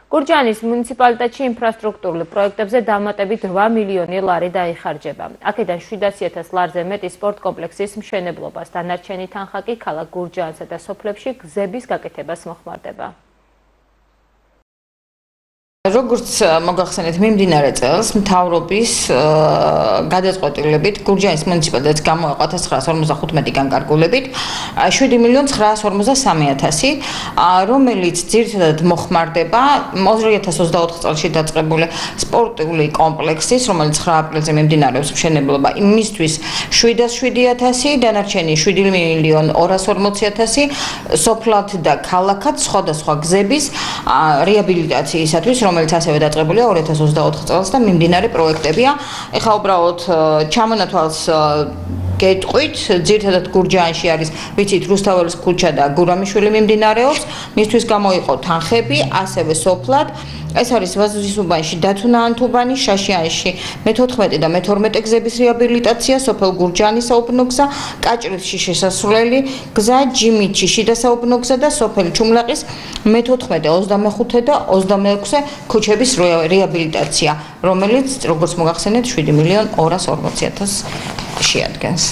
გურჯაანის მუნიციპალიტეტში ინფრასტრუქტურულ პროექტებზე დამატებით 8 მილიონი ლარი დაიხარჯება. აქედან 700.000 ლარზე მეტი სპორტ კომპლექსის მშენებლობას, დანარჩენი თანხა კი ქალაქ გურჯაანსა და სოფლებში გზების გაკეთებას მოხმარდება. როგორც მოგახსენეთ, მიმდინარე წელს მთავრობის გადაწყვეტილებით გურჯაანის მუნიციპალიტეტს გამოეყო 1955 განკარგულებით 7.953.000, რომელიც ძირითადად მოხმარდება 2024 წელში დაწყებული სპორტული კომპლექსის, რომელიც 9 აპრილზე მიმდინარეობს მშენებლობა, იმისთვის 707.000, დანარჩენი 7.240.000 სოფლად და ქალაქად სხვადასხვა გზების რეაბილიტაციისათვის, რომელიც ასევე დაწყებულია 2024 წელს და მიმდინარე პროექტებია. ეხლა უბრალოდ ჩამონათვალს გეტყვით, ძირითადად გურჯაანში არის, ვიცით, რუსთაველის ქუჩა და გურამიშვილი მიმდინარეობს, მისთვის გამოიყო თანხები, ასევე სოფლად. ეს არის ვაზის უბანში დათუნა ანთუბანი, შაშიანში მე-14 და მე-12 გზების რეაბილიტაცია, სოფელ გურჯაანის საუბნო გზა, კაჭრეთში შესასვლელი გზა, ჯიმიტში შიდა საუბნო გზა და სოფელ ჩუმლაყის მე-14, 25 და 26 ქუჩების რეაბილიტაცია, რომელიც, როგორც მოგახსენეთ, 7.240.000 შეადგენს.